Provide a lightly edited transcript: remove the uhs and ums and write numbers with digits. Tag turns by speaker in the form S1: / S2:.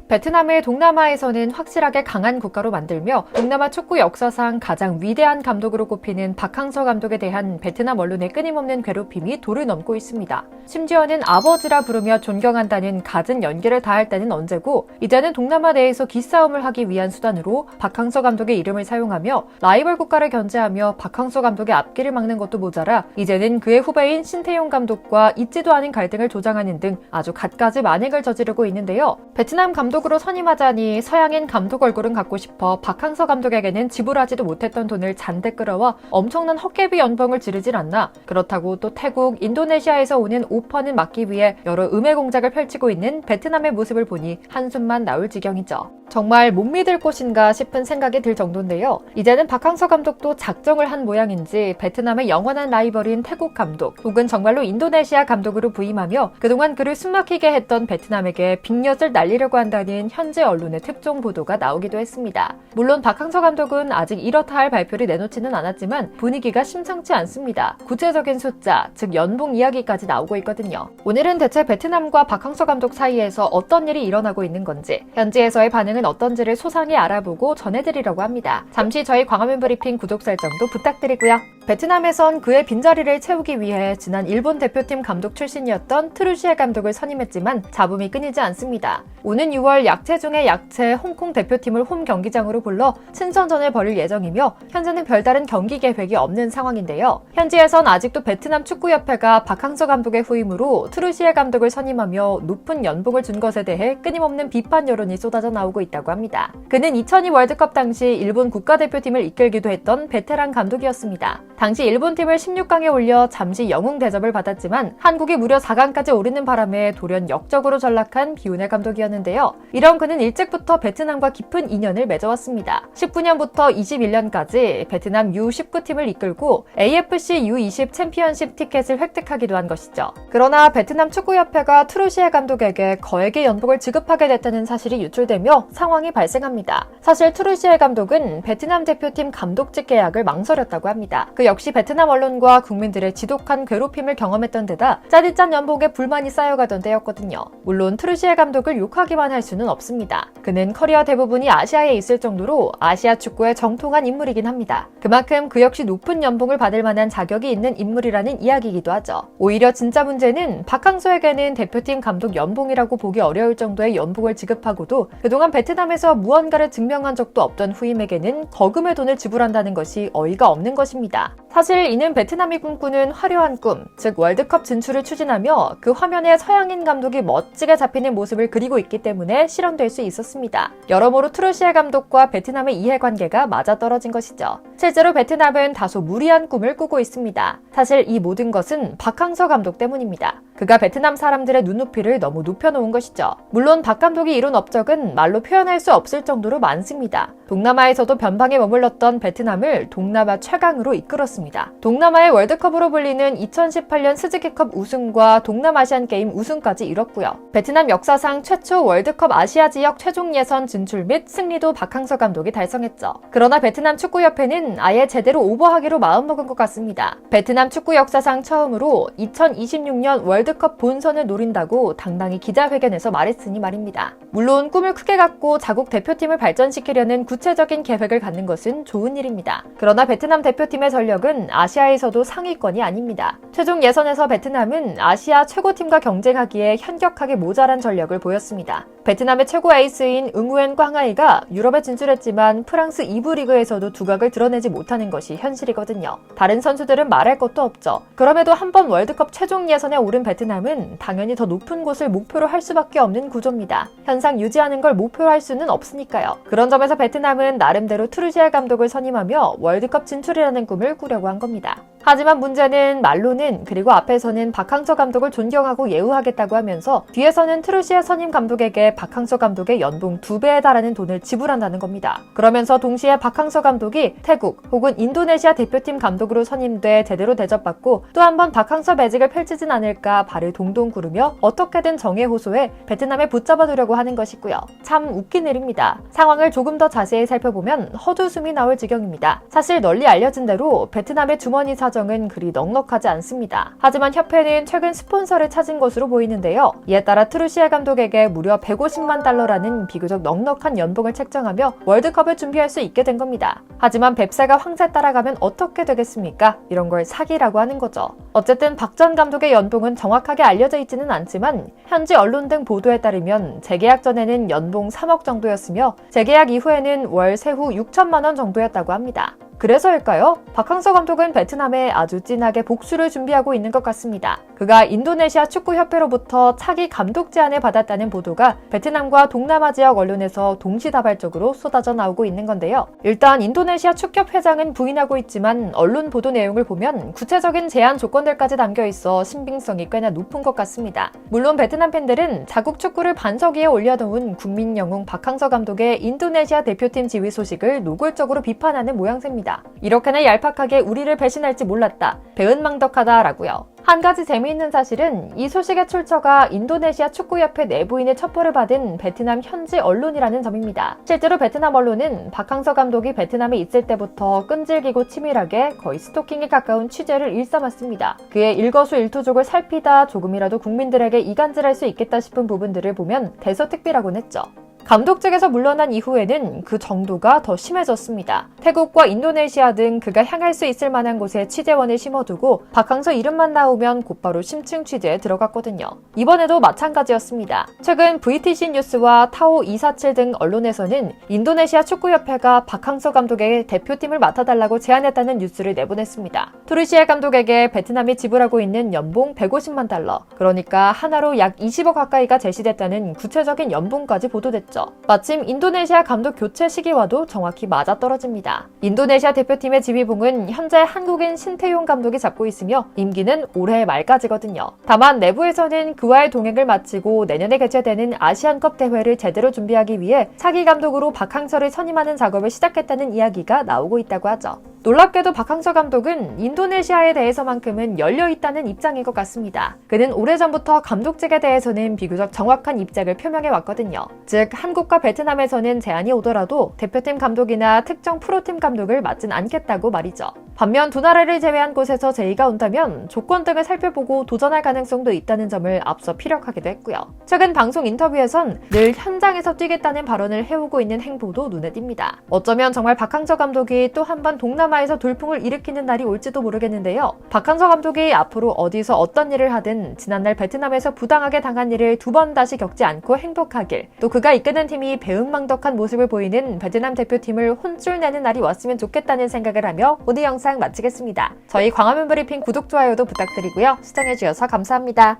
S1: 베트남을 동남아에서는 확실하게 강한 국가로 만들며 동남아 축구 역사상 가장 위대한 감독으로 꼽히는 박항서 감독에 대한 베트남 언론의 끊임없는 괴롭힘이 도를 넘고 있습니다. 심지어는 아버지라 부르며 존경한다는 갖은 연기를 다할 때는 언제고, 이제는 동남아 내에서 기싸움을 하기 위한 수단으로 박항서 감독의 이름을 사용하며 라이벌 국가를 견제하며 박항서 감독의 앞길을 막는 것도 모자라 이제는 그의 후배인 신태용 감독과 있지도 않은 갈등을 조장하는 등 아주 갖가지 만행을 저지르고 있는데요. 베트남 감독으로 선임하자니 서양인 감독 얼굴은 갖고 싶어 박항서 감독에게는 지불하지도 못했던 돈을 잔뜩 끌어와 엄청난 헛개비 연봉을 지르질 않나. 그렇다고 또 태국, 인도네시아에서 오는 오퍼는 막기 위해 여러 음해 공작을 펼치고 있는 베트남의 모습을 보니 한숨만 나올 지경이죠. 정말 못 믿을 곳인가 싶은 생각이 들 정도인데요. 이제는 박항서 감독도 작정을 한 모양인지 베트남의 영원한 라이벌인 태국 감독 혹은 정말로 인도네시아 감독으로 부임하며 그동안 그를 숨막히게 했던 베트남에게 빅엿을 날리려고 한다는 현지 언론의 특종 보도가 나오기도 했습니다. 물론 박항서 감독은 아직 이렇다 할 발표를 내놓지는 않았지만 분위기가 심상치 않습니다. 구체적인 숫자, 즉 연봉 이야기까지 나오고 있거든요. 오늘은 대체 베트남과 박항서 감독 사이에서 어떤 일이 일어나고 있는 건지, 현지에서의 반응은 어떤지를 소상히 알아보고 전해드리려고 합니다. 잠시 저희 광화문 브리핑 구독 설정도 부탁드리고요. 베트남에선 그의 빈자리를 채우기 위해 지난 일본 대표팀 감독 출신이었던 트루시에 감독을 선임했지만 잡음이 끊이지 않습니다. 오는 6월 약체 중의 약체 홍콩 대표팀을 홈 경기장으로 불러 친선전을 벌일 예정이며 현재는 별다른 경기 계획이 없는 상황인데요. 현지에선 아직도 베트남 축구협회가 박항서 감독의 후임으로 트루시에 감독을 선임하며 높은 연봉을 준 것에 대해 끊임없는 비판 여론이 쏟아져 나오고 있다고 합니다. 그는 2002 월드컵 당시 일본 국가대표팀을 이끌기도 했던 베테랑 감독이었습니다. 당시 일본 팀을 16강에 올려 잠시 영웅 대접을 받았지만 한국이 무려 4강까지 오르는 바람에 돌연 역적으로 전락한 비운의 감독이었는데요. 이런 그는 일찍부터 베트남과 깊은 인연을 맺어왔습니다. 19년부터 21년까지 베트남 U19팀을 이끌고 AFC U20 챔피언십 티켓을 획득하기도 한 것이죠. 그러나 베트남 축구협회가 트루시에 감독에게 거액의 연봉을 지급하게 됐다는 사실이 유출되며 상황이 발생합니다. 사실 트루시에 감독은 베트남 대표팀 감독직 계약을 망설였다고 합니다. 그 역시 베트남 언론과 국민들의 지독한 괴롭힘을 경험했던 데다 짜릿짠 연봉에 불만이 쌓여가던 때였거든요. 물론 트루시에 감독을 욕하기만 할 수는 없습니다. 그는 커리어 대부분이 아시아에 있을 정도로 아시아 축구의 정통한 인물이긴 합니다. 그만큼 그 역시 높은 연봉을 받을 만한 자격이 있는 인물이라는 이야기이기도 하죠. 오히려 진짜 문제는 박항서에게는 대표팀 감독 연봉이라고 보기 어려울 정도의 연봉을 지급하고도 그동안 베트남에서 무언가를 증명한 적도 없던 후임에게는 거금의 돈을 지불한다는 것이 어이가 없는 것입니다. 사실 이는 베트남이 꿈꾸는 화려한 꿈, 즉 월드컵 진출을 추진하며 그 화면에 서양인 감독이 멋지게 잡히는 모습을 그리고 있기 때문에 실현될 수 있었습니다. 여러모로 트루시에 감독과 베트남의 이해관계가 맞아떨어진 것이죠. 실제로 베트남은 다소 무리한 꿈을 꾸고 있습니다. 사실 이 모든 것은 박항서 감독 때문입니다. 그가 베트남 사람들의 눈높이를 너무 높여놓은 것이죠. 물론 박 감독이 이룬 업적은 말로 표현할 수 없을 정도로 많습니다. 동남아에서도 변방에 머물렀던 베트남을 동남아 최강으로 이끌었습니다. 동남아의 월드컵으로 불리는 2018년 스즈키컵 우승과 동남아시안게임 우승까지 이뤘고요. 베트남 역사상 최초 월드컵 아시아 지역 최종 예선 진출 및 승리도 박항서 감독이 달성했죠. 그러나 베트남 축구협회는 아예 제대로 오버하기로 마음먹은 것 같습니다. 베트남 축구 역사상 처음으로 2026년 월드컵 본선을 노린다고 당당히 기자회견에서 말했으니 말입니다. 물론 꿈을 크게 갖고 자국 대표팀을 발전시키려는 구체적인 계획을 갖는 것은 좋은 일입니다. 그러나 베트남 대표팀의 전력은 아시아에서도 상위권이 아닙니다. 최종 예선에서 베트남은 아시아 최고팀과 경쟁하기에 현격하게 모자란 전력을 보였습니다. 베트남의 최고 에이스인 응우엔 꽝하이가 유럽에 진출했지만 프랑스 2부 리그에서도 두각을 드러내지 못하는 것이 현실이거든요. 다른 선수들은 말할 것도 없죠. 그럼에도 한번 월드컵 최종 예선에 오른 베트남은 당연히 더 높은 곳을 목표로 할 수밖에 없는 구조입니다. 현상 유지하는 걸 목표로 할 수는 없으니까요. 그런 점에서 베트남은 나름대로 트루시에 감독을 선임하며 월드컵 진출이라는 꿈을 꾸려고 한 겁니다. 하지만 문제는 말로는 그리고 앞에서는 박항서 감독을 존경하고 예우하겠다고 하면서 뒤에서는 트루시에 선임 감독에게 박항서 감독의 연봉 2배에 달하는 돈을 지불한다는 겁니다. 그러면서 동시에 박항서 감독이 태국 혹은 인도네시아 대표팀 감독으로 선임돼 제대로 대접받고 또 한 번 박항서 매직을 펼치진 않을까 발을 동동 구르며 어떻게든 정에 호소해 베트남에 붙잡아두려고 하는 것이고요. 참 웃긴 일입니다. 상황을 조금 더 자세히 살펴보면 헛웃음이 나올 지경입니다. 사실 널리 알려진 대로 베트남의 주머니 사정 사정은 그리 넉넉하지 않습니다. 하지만 협회는 최근 스폰서를 찾은 것으로 보이는데요. 이에 따라 트루시에 감독에게 무려 150만 달러라는 비교적 넉넉한 연봉을 책정하며 월드컵을 준비할 수 있게 된 겁니다. 하지만 뱁새가 황새 따라가면 어떻게 되겠습니까? 이런 걸 사기라고 하는 거죠. 어쨌든 박 전 감독의 연봉은 정확하게 알려져 있지는 않지만 현지 언론 등 보도에 따르면 재계약 전에는 연봉 3억 정도였으며 재계약 이후에는 월 세후 6천만 원 정도였다고 합니다. 그래서일까요? 박항서 감독은 베트남에 아주 진하게 복수를 준비하고 있는 것 같습니다. 그가 인도네시아 축구협회로부터 차기 감독 제안을 받았다는 보도가 베트남과 동남아 지역 언론에서 동시다발적으로 쏟아져 나오고 있는 건데요. 일단 인도네시아 축협 회장은 부인하고 있지만 언론 보도 내용을 보면 구체적인 제안 조건들까지 담겨 있어 신빙성이 꽤나 높은 것 같습니다. 물론 베트남 팬들은 자국 축구를 반석 위에 올려놓은 국민 영웅 박항서 감독의 인도네시아 대표팀 지휘 소식을 노골적으로 비판하는 모양새입니다. 이렇게나 얄팍하게 우리를 배신할지 몰랐다. 배은망덕하다라고요. 한 가지 재미있는 사실은 이 소식의 출처가 인도네시아 축구협회 내부인의 첩보를 받은 베트남 현지 언론이라는 점입니다. 실제로 베트남 언론은 박항서 감독이 베트남에 있을 때부터 끈질기고 치밀하게 거의 스토킹에 가까운 취재를 일삼았습니다. 그의 일거수일투족을 살피다 조금이라도 국민들에게 이간질할 수 있겠다 싶은 부분들을 보면 대서특비라곤 했죠. 감독 측에서 물러난 이후에는 그 정도가 더 심해졌습니다. 태국과 인도네시아 등 그가 향할 수 있을 만한 곳에 취재원을 심어두고 박항서 이름만 나오면 곧바로 심층 취재에 들어갔거든요. 이번에도 마찬가지였습니다. 최근 VTC 뉴스와 타오 247 등 언론에서는 인도네시아 축구협회가 박항서 감독에게 대표팀을 맡아달라고 제안했다는 뉴스를 내보냈습니다. 투르시에 감독에게 베트남이 지불하고 있는 연봉 150만 달러, 그러니까 하나로 약 20억 가까이가 제시됐다는 구체적인 연봉까지 보도됐죠. 마침 인도네시아 감독 교체 시기와도 정확히 맞아떨어집니다. 인도네시아 대표팀의 지휘봉은 현재 한국인 신태용 감독이 잡고 있으며 임기는 올해 말까지거든요. 다만 내부에서는 그와의 동행을 마치고 내년에 개최되는 아시안컵 대회를 제대로 준비하기 위해 차기 감독으로 박항서를 선임하는 작업을 시작했다는 이야기가 나오고 있다고 하죠. 놀랍게도 박항서 감독은 인도네시아에 대해서만큼은 열려있다는 입장인 것 같습니다. 그는 오래전부터 감독직에 대해서는 비교적 정확한 입장을 표명해왔거든요. 즉 한국과 베트남에서는 제안이 오더라도 대표팀 감독이나 특정 프로팀 감독을 맡진 않겠다고 말이죠. 반면 두 나라를 제외한 곳에서 제의가 온다면 조건 등을 살펴보고 도전할 가능성도 있다는 점을 앞서 피력하기도 했고요. 최근 방송 인터뷰에선 늘 현장에서 뛰겠다는 발언을 해오고 있는 행보도 눈에 띕니다. 어쩌면 정말 박항서 감독이 또 한 번 동남아에서 돌풍을 일으키는 날이 올지도 모르겠는데요. 박항서 감독이 앞으로 어디서 어떤 일을 하든 지난날 베트남에서 부당하게 당한 일을 두 번 다시 겪지 않고 행복하길, 또 그가 이끄는 팀이 배은망덕한 모습을 보이는 베트남 대표팀을 혼쭐 내는 날이 왔으면 좋겠다는 생각을 하며 오늘 영상 마치겠습니다. 저희 광화문 브리핑 구독, 좋아요도 부탁드리고요. 시청해주셔서 감사합니다.